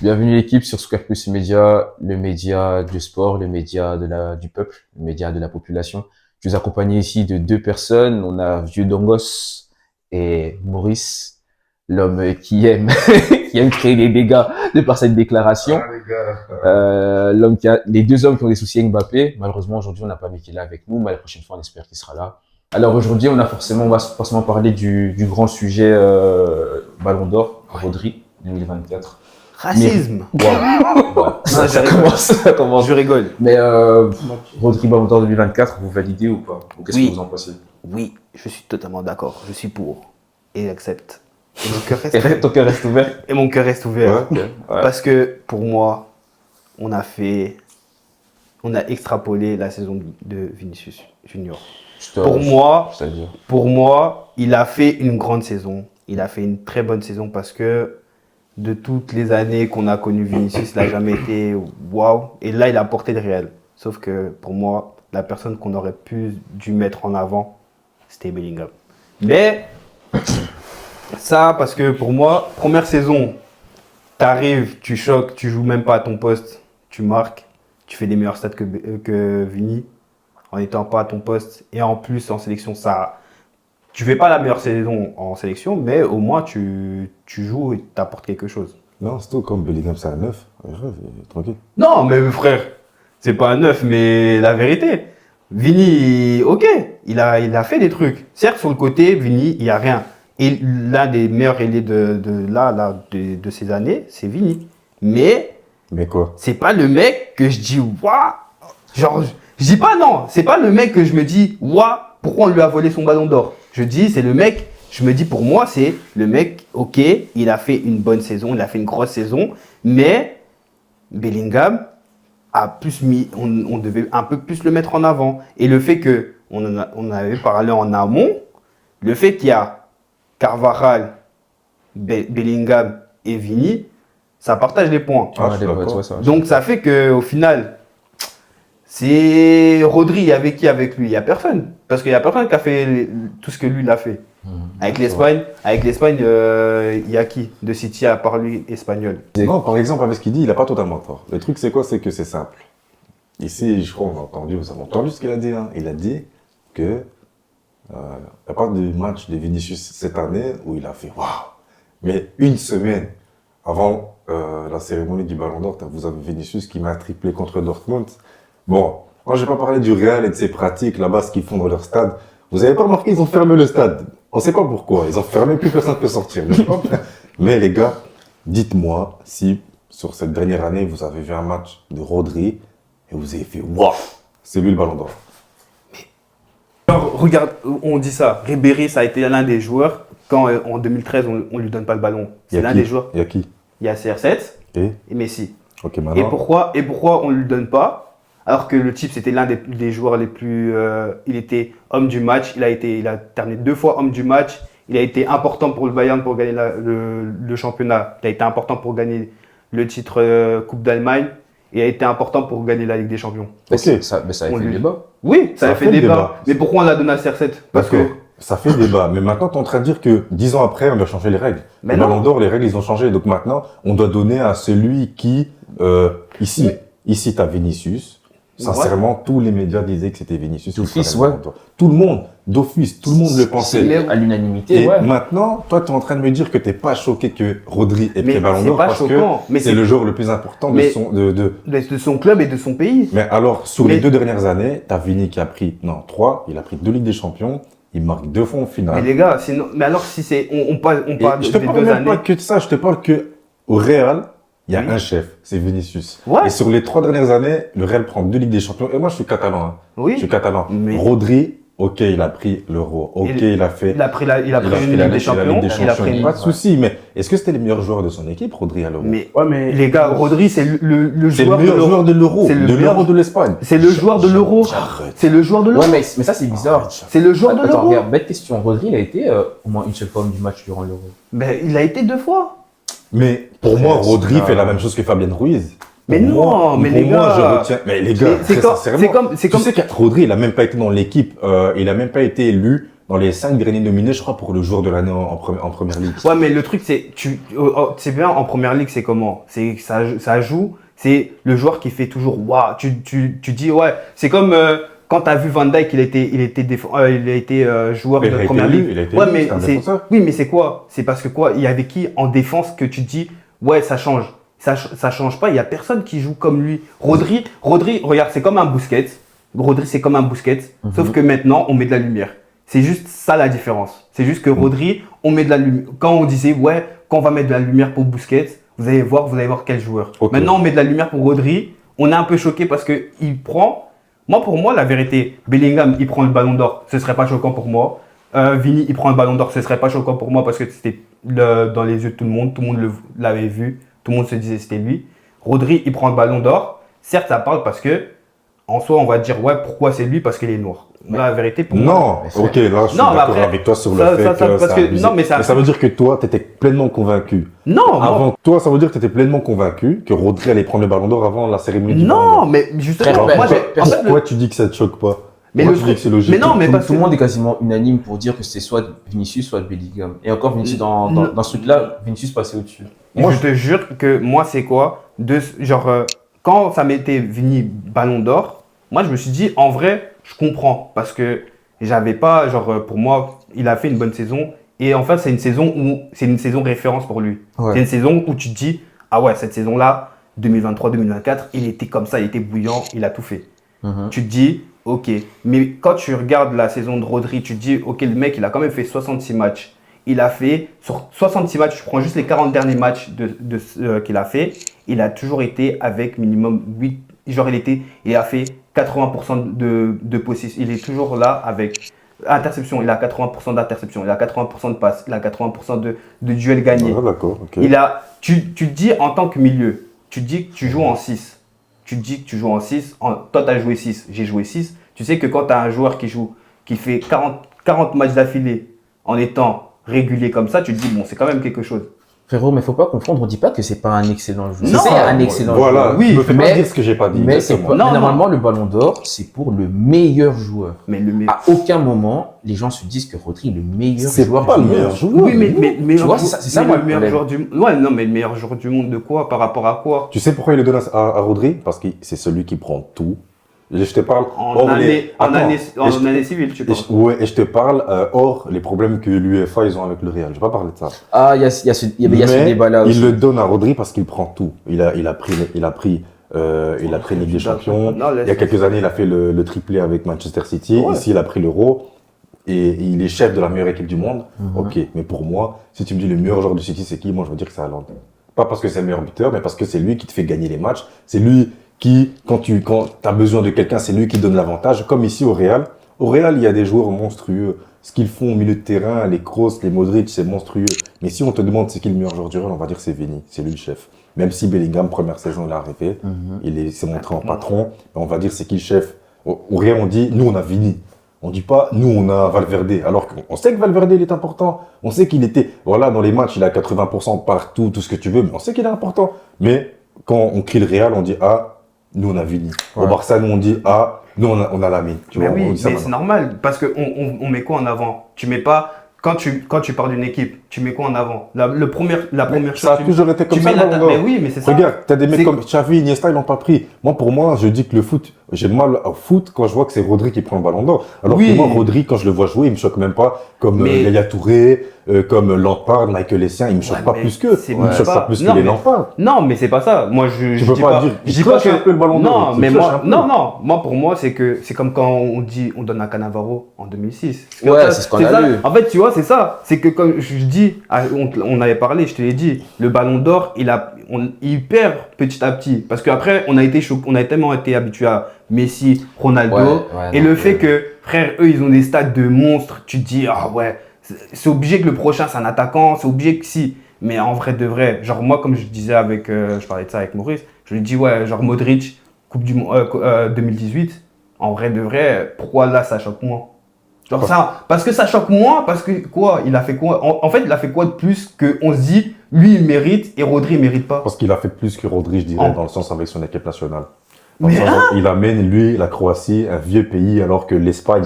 Bienvenue l'équipe sur Square Plus Média, le média du sport, le média du peuple, le média de la population. Je suis accompagné ici de deux personnes. On a Vieux Dongos et Maurice, l'homme qui aime, qui aime créer des dégâts de par cette déclaration. Les deux hommes qui ont des soucis avec Mbappé. Malheureusement, aujourd'hui, on n'a pas Mikela avec nous, mais la prochaine fois, on espère qu'il sera là. Alors aujourd'hui, on va forcément parler du grand sujet Ballon d'Or, Rodri 2024. Racisme. Ça commence. Je rigole. Mais Rodri Ballon d'Or 2024, vous validez ou pas? Ou qu'est-ce que vous en pensez? Oui, je suis totalement d'accord. Je suis pour. Et j'accepte. Ton cœur reste ouvert? Et mon cœur reste ouvert. Ouais. Parce que pour moi, on a extrapolé la saison de Vinicius Junior. Pour moi, il a fait une grande saison. Il a fait une très bonne saison parce que de toutes les années qu'on a connu Vinicius, il n'a jamais été waouh. Et là, il a porté le réel. Sauf que pour moi, la personne qu'on aurait dû mettre en avant, c'était Bellingham. Mais ça, parce que pour moi, première saison, t'arrives, tu choques, tu joues même pas à ton poste, tu marques, tu fais des meilleurs stats que Vini en n'étant pas à ton poste. Et en plus, en sélection, ça... Tu fais pas la meilleure saison en sélection, mais au moins tu joues et t'apportes quelque chose. Non, c'est tout comme Bellingham, c'est un 9. Tranquille. Non, mais frère, c'est pas un 9, mais la vérité. Vini, ok, il a fait des trucs. Certes, sur le côté, Vini, il n'y a rien. Et l'un des meilleurs ailiers de ces années, c'est Vini. Mais quoi? C'est pas le mec que je dis, waouh. Genre, je dis pas non, c'est pas le mec que je me dis, waouh, pourquoi on lui a volé son ballon d'or? Je dis, c'est le mec, je me dis pour moi, c'est le mec, ok, il a fait une bonne saison, il a fait une grosse saison, mais Bellingham a plus mis, on devait un peu plus le mettre en avant. Et le fait que, on avait parlé en amont, le fait qu'il y a Carvajal, Bellingham et Vini, ça partage les points. Donc ça fait qu'au final, c'est Rodri, il y avait qui avec lui? Il n'y a personne. Parce qu'il n'y a personne qui a fait tout ce que lui l'a fait. Avec l'Espagne, il y a qui de City à part lui espagnol? Non, par exemple, avec ce qu'il dit, il n'a pas totalement tort. Le truc, c'est quoi? C'est que c'est simple. Ici, je crois vous avez entendu ce qu'il a dit. Hein. Il a dit que il n'y a pas de match de Vinicius cette année où il a fait waouh. Mais une semaine avant la cérémonie du Ballon d'Or, vous avez Vinicius qui m'a triplé contre Dortmund. Bon, moi, je vais pas parler du Real et de ses pratiques là-bas, ce qu'ils font dans leur stade. Vous n'avez pas remarqué, ils ont fermé le stade. On ne sait pas pourquoi. Ils ont fermé, plus personne ne peut sortir. Mais les gars, dites-moi si sur cette dernière année, vous avez vu un match de Rodri et vous avez fait waouh, c'est lui le Ballon d'Or. Alors, regarde, on dit ça. Ribéry, ça a été l'un des joueurs. Quand en 2013, on lui donne pas le ballon. C'est l'un des joueurs. Il y a qui? Il y a CR7 et Messi. Ok, maintenant. Et pourquoi on ne lui donne pas? Alors que le type, c'était l'un des joueurs les plus... il était homme du match. Il a terminé 2 fois homme du match. Il a été important pour le Bayern pour gagner le championnat. Il a été important pour gagner le titre Coupe d'Allemagne. Et il a été important pour gagner la Ligue des Champions. Mais ça a fait débat. Oui, ça a fait débat. Mais pourquoi on l'a donné à CR7? Parce que ça fait débat. Mais maintenant, tu es en train de dire que 10 ans après, on doit changer les règles. Le Ballon d'Or, les règles, ils ont changé. Donc maintenant, on doit donner à celui qui... Ici, tu as Vinicius. Sincèrement, tous les médias disaient que c'était Vinicius. D'office, ouais. Tout le monde, d'office, tout le monde le pensait. À l'unanimité, et maintenant, toi, tu es en train de me dire que tu n'es pas choqué que Rodri ait pris le Ballon d'Or parce que c'est le joueur le plus important de son club et de son pays. Mais alors, sur les 2 dernières années, tu as Vini qui a pris, 3, il a pris 2 Ligues des Champions, il marque 2 fois en finale. Mais les gars, mais alors si c'est, on parle je te parle même pas que de ça, je te parle que au Real, il y a un chef, c'est Vinicius. Ouais. Et sur les 3 dernières années, le Real prend 2 Ligues des Champions. Et moi, je suis catalan. Hein. Oui. Je suis catalan. Mais... Rodri, ok, il a pris l'Euro. Ok, il a pris une Ligue des Champions. Pas de souci. Mais est-ce que c'était le meilleur joueur de son équipe, Rodri, à l'Euro? Mais les gars, Rodri, c'est le joueur de l'Euro. C'est le meilleur de l'Espagne. C'est le joueur de l'Euro. C'est le joueur de l'Euro. Ouais, mais ça, c'est bizarre. C'est le joueur de l'Euro. Regarde, bête question. Rodri, il a été au moins une seule fois homme du match durant l'Euro. Ben, il a été 2 fois. Mais pour moi, Rodri fait la même chose que Fabien Ruiz. Mais non, mais les gars, je retiens. Mais les gars, c'est comme. Tu sais que Rodri, il a même pas été dans l'équipe, il a même pas été élu dans les 5 derniers nominés, je crois, pour le joueur de l'année en première ligue. Ouais, mais le truc, c'est, c'est bien en première ligue, c'est comment? C'est, ça joue, c'est le joueur qui fait toujours, waouh, tu dis, ouais, c'est comme, quand t'as vu Van Dijk, il a été joueur Mais il de a été première élu, ligue. il a été Ouais, élu, mais c'est un c'est, défenseur. oui, mais c'est quoi? C'est parce que quoi? Il y avait qui en défense que tu dis, ouais, ça change. Ça change pas, il y a personne qui joue comme lui. Rodri, regarde, c'est comme un Busquets. Rodri, c'est comme un Busquets, sauf que maintenant, on met de la lumière. C'est juste ça la différence. C'est juste que Rodri, on met de la lumière. Quand on disait, ouais, quand on va mettre de la lumière pour Busquets, vous allez voir quel joueur. Ok. Maintenant, on met de la lumière pour Rodri. On est un peu choqué parce que il prend. Pour moi, la vérité, Bellingham, il prend le ballon d'or. Ce serait pas choquant pour moi. Vini, il prend le ballon d'or. Ce serait pas choquant pour moi parce que c'était dans les yeux de tout le monde. Tout le monde l'avait vu. Tout le monde se disait c'était lui. Rodri, il prend le ballon d'or. Certes, ça parle parce que, en soi, on va dire, ouais, pourquoi c'est lui? Parce qu'il est noir. La vérité, pour moi. Non, ok, là je suis Non, mais d'accord après, avec toi sur le ça- fait ça- que parce ça que- a abusé. non, mais ça- ça veut dire que toi, tu étais pleinement convaincu. Non, moi- Avant toi, ça veut dire que tu étais pleinement convaincu que Rodri allait prendre le ballon d'or avant la cérémonie du ballon non, d'or. mais justement, Frère, moi, en fait, Pourquoi tu dis que ça te choque pas? Mais Pourquoi le tu dis truc- que c'est logique? mais non, mais tout, parce tout le que- monde est quasiment unanime pour dire que c'est soit Vinicius, soit Bellingham. Et encore Vinicius, dans ce truc-là, Vinicius passait au-dessus. Moi, je te jure que moi, c'est quoi quand ça m'était Vini Ballon d'Or, moi, je me suis dit, en vrai, je comprends. Parce que j'avais pas, pour moi, il a fait une bonne saison. Et en fait, c'est une saison référence pour lui. Ouais. C'est une saison où tu te dis, ah ouais, cette saison-là, 2023-2024, il était comme ça, il était bouillant, il a tout fait. Tu te dis, ok. Mais quand tu regardes la saison de Rodri, tu te dis, ok, le mec, il a quand même fait 66 matchs. Il a fait, sur 66 matchs, tu prends juste les 40 derniers matchs qu'il a fait, il a toujours été avec minimum 8. Il a fait 80% de possession. Il est toujours là avec interception. Il a 80% d'interception. Il a 80% de passes. Il a 80% de duels gagnés. Ah, d'accord, ok. Tu te dis en tant que milieu, tu te dis que tu joues en 6. Tu te dis que tu joues en 6. Toi, tu as joué 6. J'ai joué 6. Tu sais que quand tu as un joueur qui fait 40 matchs d'affilée en étant régulier comme ça, tu te dis, bon, c'est quand même quelque chose. Frérot, mais faut pas confondre, on dit pas que c'est pas un excellent joueur. Non, C'est un excellent Voilà, joueur. oui, me fais pas mais- dire ce que j'ai pas dit. Mais c'est exactement. pas, Non, mais non. normalement, le ballon d'or, c'est pour le meilleur joueur. Mais le À aucun moment, les gens se disent que Rodri est le meilleur C'est joueur. pas du le monde. meilleur joueur. Oui, mais Tu vois, c'est ça, mais moi, le le meilleur problème. joueur du monde. Ouais, non, mais le meilleur joueur du monde de quoi? Par rapport à quoi? Tu sais pourquoi il le donne à Rodri? Parce que c'est celui qui prend tout. Je te parle En hors année Attends, civile, tu penses? Ouais, et je te parle hors les problèmes que l'UEFA ils ont avec le Real. Je vais pas parler de ça. Ah, il y a ce Mais débat-là aussi. il le donne à Rodri parce qu'il prend tout. Il a pris Ligue des Champions. Non, Il y a quelques années, il a fait le triplé avec Manchester City. Ouais. Ici, il a pris l'Euro. Et il est chef de la meilleure équipe du monde. Ok, mais pour moi, si tu me dis le meilleur joueur du City, c'est qui? Moi, je veux dire que c'est Haaland. Pas parce que c'est le meilleur buteur, mais parce que c'est lui qui te fait gagner les matchs. C'est lui qui, quand tu as besoin de quelqu'un, c'est lui qui donne l'avantage. Comme ici au Real. Au Real, il y a des joueurs monstrueux. Ce qu'ils font au milieu de terrain, les Kroos, les Modric, c'est monstrueux. Mais si on te demande c'est qui le meilleur joueur du Real, on va dire c'est Vini. C'est lui le chef. Même si Bellingham, première saison, il a arrêté. Il s'est montré en patron. On va dire c'est qui le chef. Au Real, on dit, nous, on a Vini. On dit pas, nous, on a Valverde. Alors qu'on sait que Valverde, il est important. On sait qu'il était, voilà, dans les matchs, il a 80% partout, tout ce que tu veux. Mais on sait qu'il est important. Mais quand on crie le Real, on dit, ah, nous, on a Vini. Au Barça, nous, on dit, ah, nous, on a Lamine. Tu Mais vois, on oui, dit ça mais c'est maintenant. normal, parce qu'on met quoi en avant? Tu mets pas, quand tu pars d'une équipe, tu mets quoi en avant? La première Ça a chose, toujours été comme tu ça, mets le Ballon d'Or. mais oui, mais c'est ça. Regarde, t'as des mecs C'est- comme Xavi, Iniesta, ils l'ont pas pris. Moi, pour moi, je dis que le foot, j'ai mal au foot quand je vois que c'est Rodri qui prend le ballon d'or. Alors Oui. que moi, Rodri, quand je le vois jouer, il me choque même pas comme Mais- Yaya Touré, comme Lampard, Michael Essien, il me choque Ouais, pas mais plus qu'eux. c'est Il me choque pas plus non, que les mais- Lampard. Non, mais c'est pas ça. Moi, je peux dis pas dire- je il dis cloche pas que un peu le ballon d'or, Non, il mais cloche moi, un peu. non. Moi, pour moi, c'est comme quand on dit, on donne à Cannavaro en 2006. Ouais, En fait, c'est scandaleux. ça. En fait, tu vois, c'est ça. C'est que comme je dis, on avait parlé, je te l'ai dit, le Ballon d'Or, il perd petit à petit. Parce qu'après, on a tellement été habitué à Messi, Ronaldo, Ouais, et non, le fait que, frère, eux, ils ont des stats de monstres. Tu te dis, ah ouais, c'est obligé que le prochain, c'est un attaquant, c'est obligé que si. Mais en vrai de vrai, genre moi, comme je disais je parlais de ça avec Maurice, je lui dis, ouais, genre Modric, Coupe du Monde 2018, en vrai de vrai, pourquoi là, ça choque moins? Genre ça, parce que ça choque moins, parce que quoi, il a fait quoi? En fait, il a fait quoi de plus qu'on se dit, lui, il mérite et Rodri, il mérite pas? Parce qu'il a fait plus que Rodri, je dirais, Oh. dans le sens avec son équipe nationale. Dans le Mais sens où il amène, lui, la Croatie, un vieux pays, alors que l'Espagne,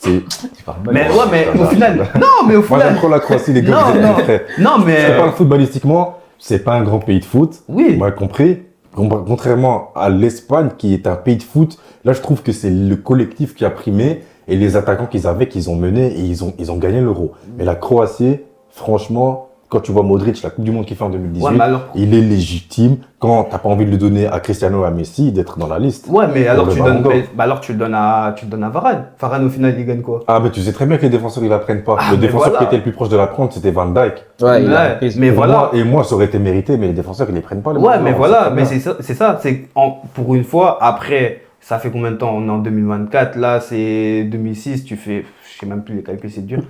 Tu parles mal. Mais ouais, mais au final, non, mais au Moi, final, j'aime trop la Croatie, les gars. Non, vous êtes non. des frères. non, Si tu mais parles footballistiquement, c'est pas un grand pays de foot. oui. On m'a compris. Contrairement à l'Espagne, qui est un pays de foot, là, je trouve que c'est le collectif qui a primé et les attaquants qu'ils ont menés et ils ont gagné l'Euro. Mais la Croatie, franchement, quand tu vois Modric, la Coupe du Monde qu'il fait en 2018, Ouais, mais alors, il est légitime quand t'as pas envie de le donner à Cristiano ou à Messi d'être dans la liste. ouais, mais alors le tu Ballon donnes, d'Or. alors tu le donnes à Varane. Varane au final il gagne quoi? Ah, mais tu sais très bien que les défenseurs, ils la prennent pas. Ah, Le mais défenseur voilà. qui était le plus proche de la prendre, c'était Van Dijk. Ouais, il a Ouais, repris. mais voilà. Et moi, ça aurait été mérité, mais les défenseurs, ils les prennent pas. Les Ouais, Ballons mais d'Or, voilà, c'est mais très bien. c'est ça, pour une fois, après, ça fait combien de temps? On est en 2024, là c'est 2006, tu fais, je sais même plus les calculs, c'est dur.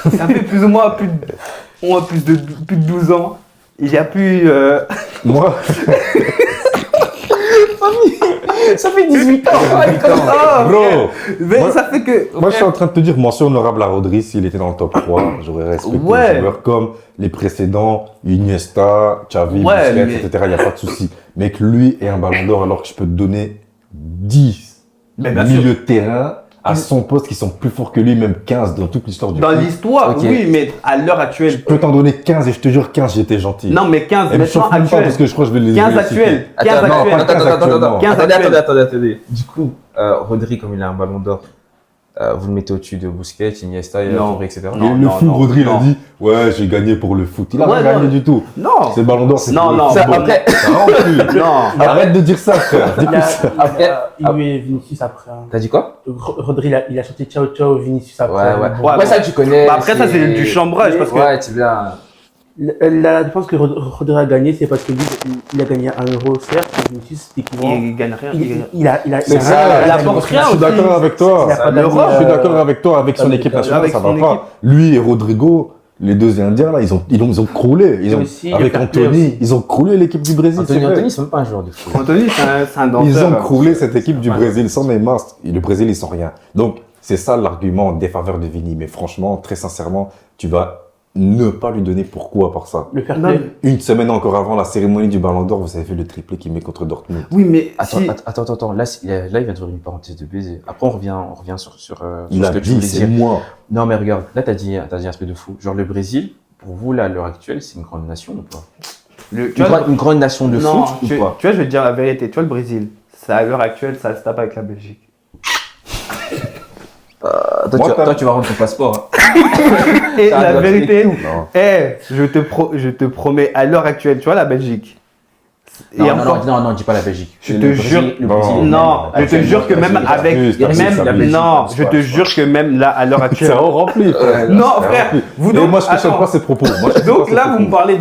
Ça fait plus ou moins plus de 12 ans. Il n'y a plus. Moi, Ça fait 18 ans. ouais, comme ça. Ah, bro, mais moi- ça fait que. moi, je suis en train de te dire, mention honorable à Rodri, s'il était dans le top 3, j'aurais respecté Ouais. les joueurs comme les précédents, Iniesta, Xavi, Ouais, Busquets, mais- etc. Il n'y a pas de souci. Mais que lui ait un ballon d'or alors que je peux te donner 10 Mais bien sûr. milieux de terrain à son poste qui sont plus forts que lui, même 15 dans toute l'histoire du Dans foot. l'histoire, Ok. oui, mais à l'heure actuelle. Je peux t'en donner 15 et je te jure 15, j'étais gentil. Non, mais 15, et me maintenant chauffe même pas actuel. parce que je crois que je vais les 15 je vais les actuels. citer. 15 Attends, non, actuels. pas 15 actuellement. 15 actuels. attendez. Du coup, Rodri, comme il a un ballon d'or, vous le mettez au-dessus de Busquets, Iniesta, Non. Touré, etc. Non. Le fou, Rodri, il a non. dit ouais, j'ai gagné pour le foot. Il a Ouais, rien gagné non. du tout. Non. C'est le ballon d'or, c'est Non, pour le non. foot. Ça, bon. après, Ça rend plus. Non. Arrête de dire ça, frère. Dis Il plus a, ça. il a eu Vinicius après. hein. t'as dit quoi? Rodri, il a chanté ciao ciao Vinicius Ouais, après. ouais. Bon. Après, ça, tu connais. Bah, après, ça, c'est du chambrage parce que. Ouais, tu viens. La défense que Rodri a gagné, c'est parce que lui, il a gagné un euro, certes, et Vinicius, techniquement, Il gagne rien. il a C'est il a- ça, il a il pas apporte rien Je suis aussi. d'accord avec toi. Il a pas l'Europe, d'année, Je suis d'accord avec toi, avec son avec- équipe nationale, avec ça va son pas. équipe. Lui et Rodrigo, les deux Indiens, là, ils ont croulé. Ils Et ont, aussi, avec le fair play Anthony, aussi. ils ont croulé l'équipe du Brésil. c'est vrai. Anthony, c'est même pas un joueur de foot. Anthony, c'est un danseur. Ils ont croulé cette équipe du Ouais. Brésil sans Neymar. Et le Brésil, ils sont rien. Donc, c'est ça l'argument en défaveur de Vini. Mais franchement, très sincèrement, tu vas ne pas lui donner pourquoi par ça. Le fair Non, play. Une semaine encore avant la cérémonie du Ballon d'Or, vous avez vu le triplé qu'il met contre Dortmund. Oui, mais Attends, si. attends. Là, il vient de faire une parenthèse de baiser. Après, on revient sur Il ce a que tu dit, voulais c'est dire. moi. Non, mais regarde, là, t'as dit un truc de fou. Genre, le Brésil, pour vous, là, à l'heure actuelle, c'est une grande nation ou pas? Une grande nation de non, foot ou tu pas? vois, je vais te dire la vérité. Tu vois, le Brésil, ça, à l'heure actuelle, ça se tape avec la Belgique. Toi, tu vas rendre ton passeport. hein. Et Ça la doit vérité, être Non. je te promets, à l'heure actuelle, tu vois, la Belgique. Et Non, encore- non, dis pas la Belgique. Je Le te Brésil- jure- le Non. Brésil est Non, même, je te actuellement, jure que même Brésil, avec. abuse, t'abuses, Même, t'abuses. non, je te jure que même là, à l'heure actuelle. Ça rempli, frère. Non, Ça frère, rempli. vous Et donc. moi, je ne attends. pas ces propos. Moi, je Donc cautionne là, pas ces vous me propos. parlez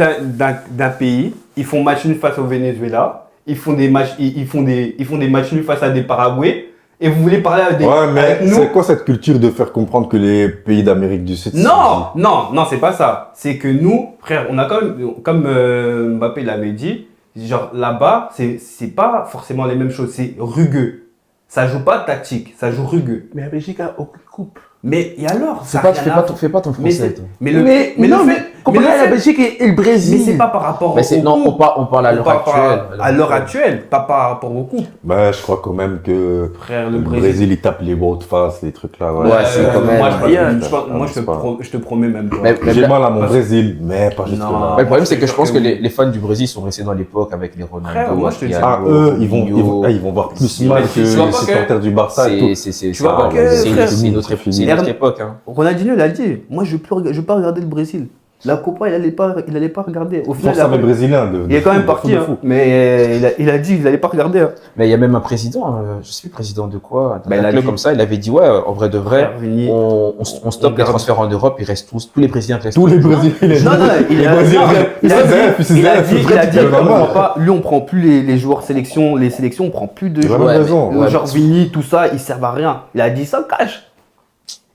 d'un pays, ils font match nul face au Venezuela, ils font des matchs nuls face à des Paraguay, et vous voulez parler avec Ouais, mais avec nous. c'est quoi cette culture de faire comprendre que les pays d'Amérique du Sud... Non, c'est pas ça. C'est que nous, frère, on a quand même, comme Mbappé l'avait dit, genre là-bas, c'est pas forcément les mêmes choses, c'est rugueux. Ça joue pas tactique, ça joue rugueux. Mais la Belgique a aucune coupe. Mais et alors C'est ça pas, a rien à voir. fais pas ton Mais français. c'est- toi. mais le mais mais non, le mais fait, comparé mais le à la fait- Belgique et le Brésil. mais c'est pas par rapport Mais c'est, au non, coup. on parle à l'heure actuelle. À l'heure actuelle, pas par rapport au coup. Bah, je crois quand même que Frère, le Brésil, il tape les votes face, les trucs là. Ouais, c'est quand même- Moi, je, rien, moi, c'est pas- je te promets même pas. Mais J'ai là- mal à mon parce- Brésil, mais pas jusque Non. là. Ouais, le problème, c'est que je sûr pense que que oui. les fans du Brésil sont restés dans l'époque avec les Ronaldo, Frère, moi, je te dis- Adriano, Ah, eux, ils vont Ronaldinho. voir plus Si, mal mais que tu les vois pas que- supporters du Barça et tout. Tu vois pas que, frère, c'est une autre c'est fini. c'est une autre époque. Hein. Ronaldinho l'a dit. Moi, je veux pas regarder le Brésil. La Copa, il allait pas regarder. Au final, Force à mes Brésiliens de il est quand même de parti, de hein. fou. Mais il a dit qu'il allait pas regarder. Hein. Mais il y a même un président, je sais plus président de quoi, Bah, il un a club dit- comme ça, il avait dit ouais, en vrai de vrai, Frère, Vini- on stoppe les garde- transferts en Europe, ils restent tous les présidents restent Tous les Brésiliens. Non, non, il a dit, il a dit, on prend plus les joueurs sélection, les sélections, on prend plus de Il a joueurs. même raison. ouais, Genre Vini, tout ça, ils servent à rien. Il a dit ça cash.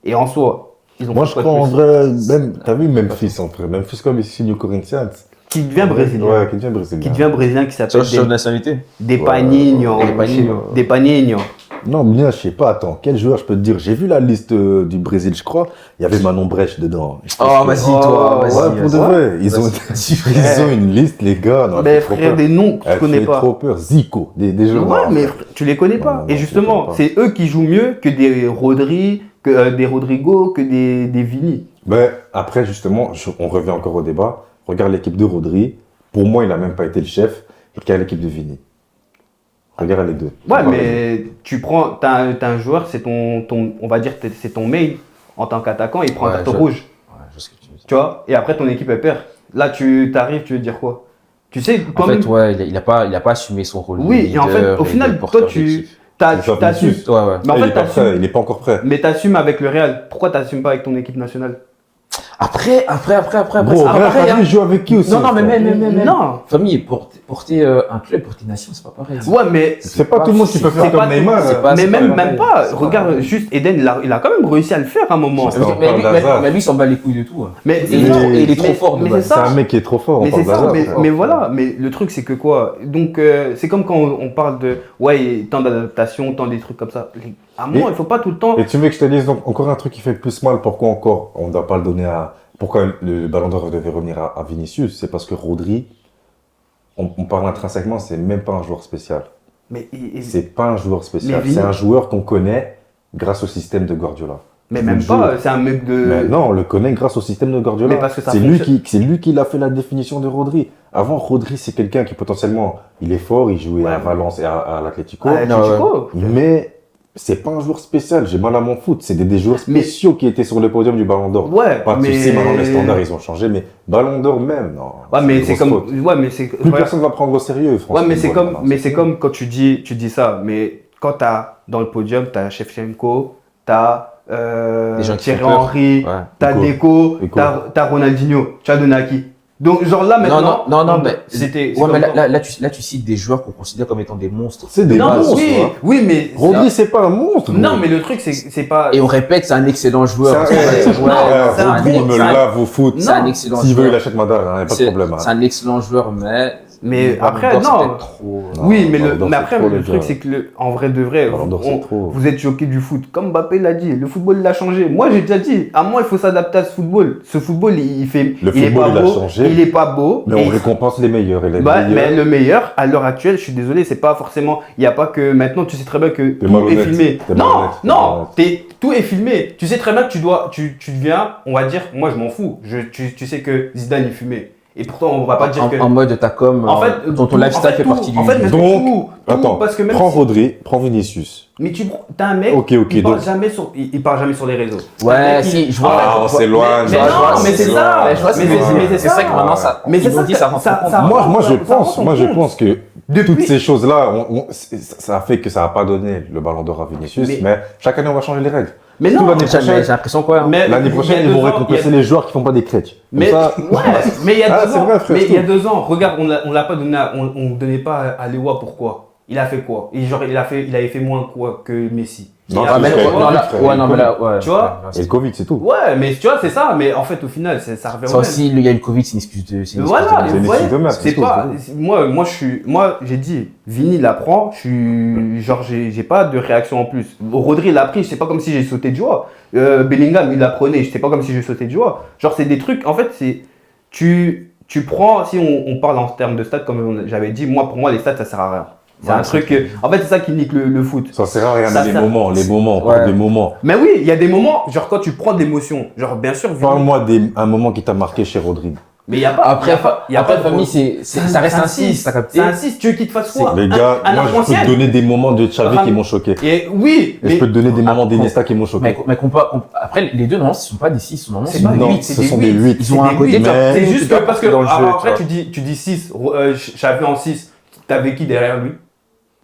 Et en soi, ils ont Moi, fait je quoi de crois en plus vrai, même, t'as vu Memphis en vrai, Memphis comme ici, New Corinthians. Qui devient brésilien. Ouais, qui devient brésilien. Qui devient brésilien, qui s'appelle sur de nationalité. des Ouais. Panigno. Des Panigno. Des Panigno. Non, bien, je sais pas, attends, quel joueur je peux te dire? J'ai vu la liste du Brésil, je crois, il y avait Manon Brech dedans. Je pense Oh, que- vas-y, Oh, toi, Ouais, vas-y. pour de vas-y. vrai, ils ont, ils ont une liste, les gars. Non, elle Mais fait trop frère, peur. des noms que tu Elle connais fait pas. trop peur. Zico, des joueurs. Ouais, non, mais frère. tu les connais pas. Non, non, Et je justement, les c'est eux qui jouent mieux que des Rodri, que des Rodrigo, que des Vini. Ben, après, justement, on revient encore au débat. Regarde l'équipe de Rodri. Pour moi, il n'a même pas été le chef. Et regarde l'équipe de Vini. Regarde les deux. Ouais, mais tu prends, t'as un joueur, c'est on va dire, c'est ton main en tant qu'attaquant, il prend un Ouais, carton je- rouge, Ouais, je sais ce que tu veux dire. tu vois, et après ton équipe elle perd. Là, t'arrives, tu veux dire quoi? Tu sais, En toi-même, fait, ouais, il a pas assumé son rôle de oui, et en fait, leader au et final, de toi, porteur tu d'équipe. t'assumes. Vinicius. Ouais, ouais. Mais en il fait, est pas prêt, t'assumes. il n'est pas encore prêt. Mais t'assumes avec le Real. Pourquoi t'assumes pas avec ton équipe nationale? Après, Bro, ça- regarde, après, t'as hein. vu, il joue avec qui aussi? Non, non, mais frère même. Non. Famille, porter un club, porter une nation, c'est pas pareil. Ouais, mais C'est pas tout le monde qui peut c'est faire pas comme tout- Neymar. c'est pas- mais même pareil. pas. C'est pas Regarde, pareil. juste Eden, il a quand même réussi à le faire à un moment. C'est Mais encore lui, d'hasard. mais lui, il s'en bat les couilles de tout. Hein. Mais Et il est trop fort, de Mais base. c'est C'est ça. un mec qui est trop fort. Mais on c'est parle ça, d'hasard. mais voilà, mais le truc c'est que quoi? Donc c'est comme quand on parle de ouais, tant d'adaptation, tant des trucs comme ça. À un moment, Et- il faut pas tout le temps. Et tu veux que je te dise donc encore un truc qui fait plus mal, pourquoi encore on ne doit pas le donner à... Pourquoi le Ballon d'Or devait revenir à Vinicius? C'est parce que Rodri, on parle intrinsèquement, c'est même pas un joueur spécial. Mais, C'est pas un joueur spécial, Mais c'est un joueur qu'on connaît grâce au système de Guardiola. mais Je même vous le pas, jure. c'est un mec de. Mais non, on le connaît grâce au système de Guardiola. Mais parce que ça c'est lui fonctionne. c'est lui qui a fait la définition de Rodri. Avant, Rodri, c'est quelqu'un qui potentiellement, il est fort, il jouait Ouais. à Valence et à l'Atlético. Ah, Atletico. Mais c'est pas un joueur spécial, j'ai mal à mon foot. C'est des joueurs Mais- spéciaux qui étaient sur le podium du Ballon d'Or. Ouais, Pas de mais. soucis, maintenant les standards ils ont changé, mais Ballon d'Or même, non. Ouais, mais une c'est grosse comme. faute. Ouais, mais c'est. Plus personne va prendre au sérieux, franchement. Ouais, mais c'est comme quand tu dis ça. Mais quand t'as dans le podium, t'as Shevchenko, t'as Des gens qui Thierry font peur. Henry, Ouais. t'as Deco. Deco, t'as Ronaldinho, tu as donné à qui? Donc genre là maintenant. Non, mais c'était. Ouais, mais là, tu cites des joueurs qu'on considère comme étant des monstres. C'est des Non, monstres, oui, hein. oui, mais. Rodri, c'est pas un monstre. Non, gros. mais le truc c'est pas. Et on répète, c'est un excellent joueur. C'est un- Ouais, Non, c'est un Rodri, bon- il me c'est un- lave au foot. c'est un excellent S'il veut, il joueur. achète Madar, hein, y a pas de C'est problème. hein. c'est un excellent joueur, mais Mais après, Ballon d'Or, c'est non. peut-être trop. Non, Oui, mais, Ballon d'Or, mais c'est après, trop, le les truc, gars. c'est que, en vrai de vrai, Ballon d'Or, c'est trop. vous êtes choqués du foot. Comme Mbappé l'a dit, le football, il a changé. Moi, j'ai déjà dit, à moi, il faut s'adapter à ce football. Ce football, il fait. Le il est football, pas il a beau, changé. il est pas beau. Mais et on il- récompense les meilleurs. Et les Bah, mais meilleurs. le meilleur, à l'heure actuelle, je suis désolé, c'est pas forcément. Il n'y a pas que maintenant, tu sais très bien que tout est malhonnête. filmé. T'es Non, malhonnête, t'es non, malhonnête. tout est filmé. Tu sais très bien que tu deviens, on va dire, moi je m'en fous. Tu sais que Zidane est fumé. Et pourtant, on va pas dire que. En mode ta com, En fait, ton tout- lifestyle en fait, fait tout- partie du en fait, mais jeu. Donc, tout, Attends, parce que même prends si- Rodri, prends Vinicius. Mais t'as un mec, Ok, il parle donc- jamais sur, il parle jamais sur les réseaux. Ouais, T'as un mec, si, il- je vois. Ah, on s'éloigne. mais non, mais c'est ça. Ouais, je vois, Mais c'est ça que maintenant ça. Mais c'est ça dit, que- ça rend ça- compte. ça- Moi, ça rend moi, je compte. pense que Depuis- toutes ces choses-là, ça a fait que ça n'a pas donné le ballon d'or à Vinicius. Mais- Mais chaque année, on va changer les règles. Mais Surtout non, l'année J'ai prochaine, l'impression quoi. Hein. mais- l'année il y prochaine, a ils vont 2 ans, récompenser les joueurs qui font pas des crêtes. Comme Mais, ça, ouais, mais il y a Ah, 2 c'est ans, vrai, frère, mais il y a tout. 2 ans, regarde, on l'a pas donné, on donnait pas à Lewa, pourquoi? Il a fait quoi? Il avait fait moins quoi que Messi. Non, Il a Ouais, mais fait c'est là, quoi? non, là- frère, ouais, non, mais là, ouais. Tu vois et le Covid, c'est tout. Ouais, mais tu vois, c'est ça, mais en fait, au final, ça revient Ça au même. aussi, il y a eu le Covid, c'est une excuse de. c'est une excuse Voilà, de- C'est une vous voyez, excuse de merde, c'est c'est tout, pas, c'est moi, j'ai dit, Vini l'apprend, j'ai pas de réaction en plus. Rodri l'a pris, c'est pas comme si j'ai sauté de joie. Bellingham, il l'apprenait, c'est pas comme si j'ai sauté de joie. Genre, c'est des trucs, en fait, tu prends, si on parle en termes de stats, comme j'avais dit, pour moi, les stats, ça sert à rien. C'est Ouais, un truc, en fait, c'est ça qui nique le foot. Ça sert à rien, Ça mais les sert- moments, on Ouais. parle des moments. Mais oui, il y a des moments, genre quand tu prends de l'émotion, genre bien sûr, Vini, Parle-moi d'un moment qui t'a marqué chez Rodri. mais il y a pas. Après, il y a pas de famille, ça reste un 6, t'as capté. C'est un 6, tu veux qu'il te fasse quoi? Les gars, un moi, je peux arc-en-ciel. te donner des moments de Xavi Ram- qui m'ont choqué. Et oui, Et je peux te donner des moments Ah, d'Iniesta qui m'ont choqué. Mais après, les deux, non, ce sont pas des 6, non, C'est c'est pas des des Non, 8. ce sont des 8. Ils ont un côté, mais- c'est juste que parce que dans le jeu, après tu tu dis 6, Xavi en 6, t'avais qui derrière lui?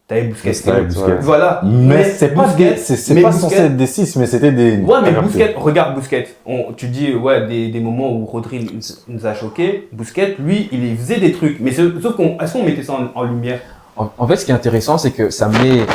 T'avais Busquets. C'était Busquets. Voilà. Mais c'est pas, Busquets, c'est mais pas Busquets- censé être des 6, mais c'était des. Ouais, mais t'as capté. Busquets, regarde Busquets. Tu dis, ouais, des moments où Rodri nous a choqués. Busquets, lui, il faisait des trucs. Mais sauf est-ce qu'on mettait ça en lumière? En fait, ce qui est intéressant, c'est que ça met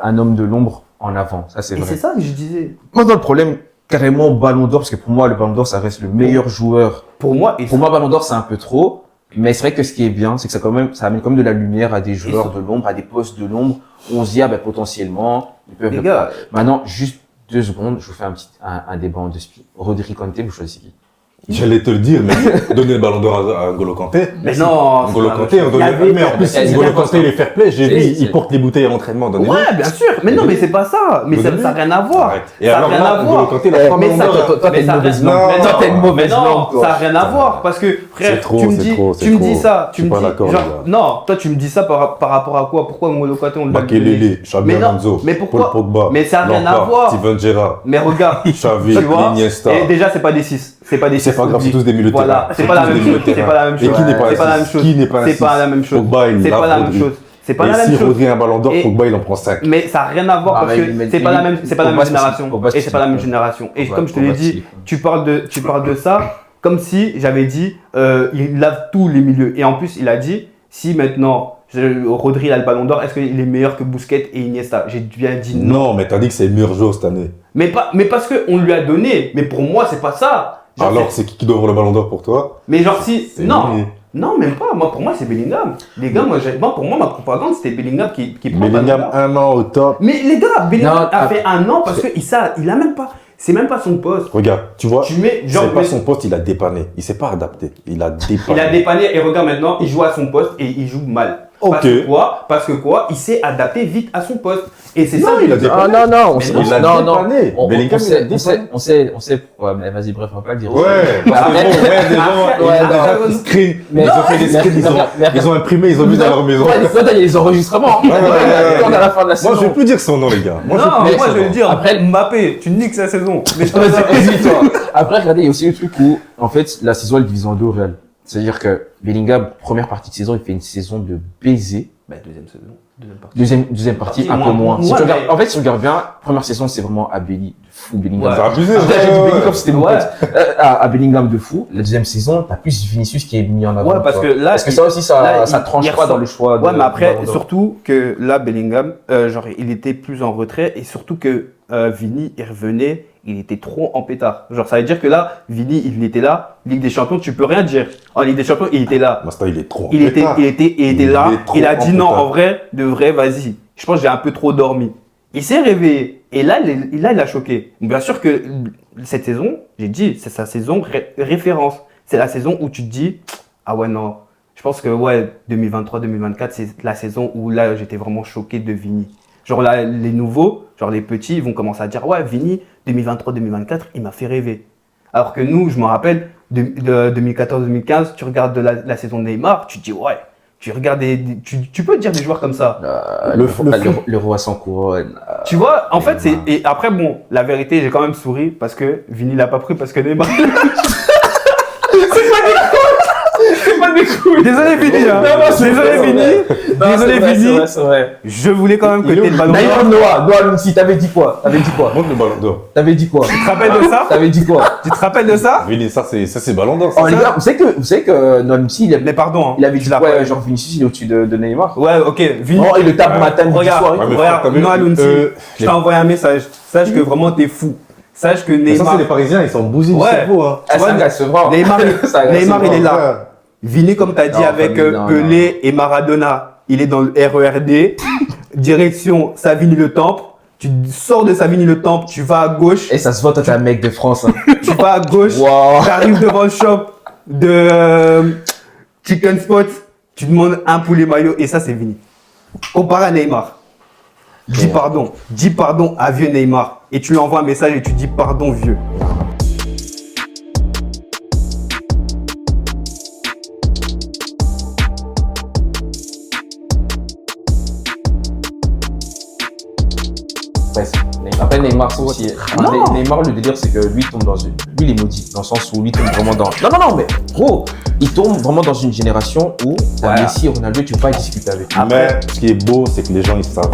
un homme de l'ombre en avant. Ça, c'est Et vrai. c'est ça que je disais. Moi, dans le problème, carrément Ballon d'Or, parce que pour moi, le Ballon d'Or, ça reste le meilleur joueur. Pour moi, Pour moi, Ballon d'Or, c'est un peu trop. Mais c'est vrai que ce qui est bien, c'est que ça amène quand même de la lumière à des joueurs de l'ombre, à des postes de l'ombre, où on se dit, ah, ben, potentiellement, ils peuvent les le gars, faire. Maintenant, juste 2 secondes, je vous fais un débat en 2 spies. Rodri Conte, vous choisissez qui? J'allais te le dire, mais donner le ballon d'or à N'Golo Kanté. Mais non, N'Golo c'est Kanté, on donne. Mais en plus, mais N'Golo c'est Kanté, il est fair play. J'ai vu, il porte les bouteilles à l'entraînement. Donnez-le. Ouais, bien sûr. Mais non, mais c'est pas ça. Mais ça n'a rien à voir. Arrête. Et Ça n'a alors rien là, à N'Golo voir. Kanté, il a pas Mais ballon ça, d'or. toi, t'as mais une ça mauvaise reste- langue. mais Toi, non, t'as une mauvaise mais non, langue, toi. ça n'a rien à voir parce que frère, C'est trop, tu me c'est dis, trop, c'est tu me trop. dis ça, Je tu suis me pas dis, d'accord, genre, les gars. non, toi tu me dis ça par rapport à quoi? Pourquoi N'Golo Kanté on l'a Makelele, Xabi Mais non, Alonso, mais pourquoi? Paul Pogba, Mais ça n'a rien à Lampard, voir. Steven Gerrard, Mais regarde, Xavi, tu vois, Iniesta. et déjà c'est pas des 6, c'est pas des 6. C'est pas grave, c'est tous des milieux de terrain. Voilà, c'est pas la tous même des milieux chose, de c'est terrain. pas la même Et chose. qui n'est pas C'est pas la même chose. Qui n'est pas un C'est pas six la même chose. Pogba, il C'est l'a pas la même Rodri. chose. C'est pas Et la même si chose. Rodri a un ballon d'or, Et- Pogba il en prend 5. Mais ça n'a rien à voir Ah, parce mais- que mais- c'est pas la même, c'est pas la même Pogba, c'est génération. Pogba, Et c'est pas la même génération. Et comme je te l'ai dit, tu parles de ça comme si j'avais dit, il lave tous les milieux. Et en plus, il a dit, si maintenant Rodri a le ballon d'or, est-ce qu'il est meilleur que Busquets et Iniesta? J'ai bien dit non. Non, mais t'as dit que c'est le meilleur joueur cette année. Mais parce qu'on lui a donné. Mais pour moi, c'est pas ça. Genre, Alors, c'est qui doit avoir le ballon d'or pour toi? mais genre si, C'est non. lui. Non, même pas. Moi, pour moi, c'est Bellingham. Les gars, pour moi, ma propagande, c'était Bellingham qui prend le Bellingham, ballon d'or. un an au top. Mais les gars, Bellingham Non, a fait un an parce que il a même pas. C'est même pas son poste. Regarde, tu vois, Tu mets genre. c'est pas son poste, il a dépanné. Il s'est pas adapté. Il a dépanné. Il a dépanné et regarde maintenant, il joue à son poste et il joue mal. Ok. Parce que quoi? Il s'est adapté vite à son poste. Et c'est Non, ça. il a je- dépanné. Ah, non, on Mais sait, non, il a non, dépanné. on Bellingham, il a sait, dépanné. on sait, ouais, mais vas-y, bref, on va pas le dire. Ouais, parce que bon, ouais, des gens, Ouais, ils ont non. déjà screen, Mais- ils ont fait des mais- screens, ils ont imprimé, ils ont mis dans leur maison. Ouais, toi, t'as les enregistrements. Ouais, ouais, ouais. On est à la fin de la Moi, je vais saison. plus dire son nom, les gars. Moi, je vais Non, plus mais dire moi son je vais nom. le dire. Après- Mbappé, tu niques sa saison. Mais je Vas-y, toi. Après, regardez, il y a aussi le truc où, en fait, la saison, elle divise en deux au Real. C'est-à-dire que Bellingham, première partie de saison, il fait une saison de baiser. Bah, deuxième saison. Deuxième partie. Deuxième partie, un Moins- peu moins. Si moins, tu regardes- mais- en fait, si tu regardes bien, première saison, c'est vraiment à Belly, de fou Bellingham. Ouais. C'est abusé, Après, j'ai dit Bellingham comme c'était mon Ouais. pote. À Bellingham de fou. La deuxième saison, t'as plus Vinicius qui est mis en avant. Ouais, parce tu que vois. là. Parce que ça aussi, ça, là, ça il- tranche il pas dans le choix de. Ouais, mais après, Ballon d'Or. surtout que là, Bellingham, genre, il était plus en retrait et surtout que Vini, il revenait, il était trop en pétard. Genre, ça veut dire que là, Vini, il était là. Ligue des Champions, tu peux rien dire. En Ligue des Champions, il était là. Masta, il est trop. Il était là. est trop Il a dit en non, pétard. en vrai, de vrai, vas-y. Je pense que j'ai un peu trop dormi. Il s'est réveillé. Et là, il a choqué. Bien sûr que cette saison, j'ai dit, c'est sa saison référence. C'est la saison où tu te dis, ah ouais, non. Je pense que ouais, 2023-2024, c'est la saison où là, j'étais vraiment choqué de Vini. Genre là, les nouveaux, genre les petits, ils vont commencer à dire, ouais, Vini, 2023-2024, il m'a fait rêver. Alors que nous, je me rappelle, de 2014-2015, tu regardes la saison de Neymar, tu te dis, ouais, tu regardes tu peux dire des joueurs comme ça. Le roi sans couronne. Tu vois, en fait, Neymar. et après, bon, la vérité, j'ai quand même souri parce que Vini l'a pas pris parce que Neymar. C'est pas des couilles. Désolé, Vini. Hein. Désolé, Vini. Désolé, Vini. C'est vrai. Je voulais quand même que t'aies le ballon D'ailleurs, d'or. Noah, Lucy, t'avais dit quoi? Montre le ballon d'or. T'avais dit quoi? Tu te rappelles de ça? T'avais dit quoi? Tu te rappelles de ça? Vini, ça, c'est ballon d'or. Oh, ça. les gars, vous savez que Noah Lucy, Mais pardon. Hein. il avait dit Tu l'as quoi? pas- Genre Vinicius, il est au-dessus de Neymar. Ouais, ok. Vini. Oh, et le tape matin, midi, Regarde, soir. Ouais, mais frère, t'as regarde, vu, Noah Lunsi, je les- t'ai envoyé un message. Sache que vraiment t'es fou. Sache que Mais ça, Neymar. c'est les Parisiens, ils sont bousillés du Ouais. cerveau. Hein. Ah, ça reste vrai. Neymar, Ça reste Neymar, vrai. il est là. Vini, comme tu as dit Non, avec famille, non, Pelé et Maradona, il est dans le RERD. Direction Savigny-le-Temple. Tu sors de Savigny-le-Temple, tu vas à gauche. Et ça se voit, toi, t'es un mec de France. Hein. Tu vas à gauche. Wow. Tu arrives devant le shop de Chicken Spot. Tu demandes un poulet maillot et ça, c'est Vini. Comparé à Neymar. Dis pardon. Dis pardon à vieux Neymar. Et tu lui envoies un message et tu dis pardon, vieux. Ouais, après Neymar, c'est aussi. Non. Neymar, le délire, c'est que lui, il tombe dans une. Lui, il est maudit, dans le sens où lui, il tombe vraiment dans. Non, mais gros, il tombe vraiment dans une génération où t'as Ouais. Messi et Ronaldo, tu peux pas discuter avec. Mais ce qui est beau, c'est que les gens, ils savent.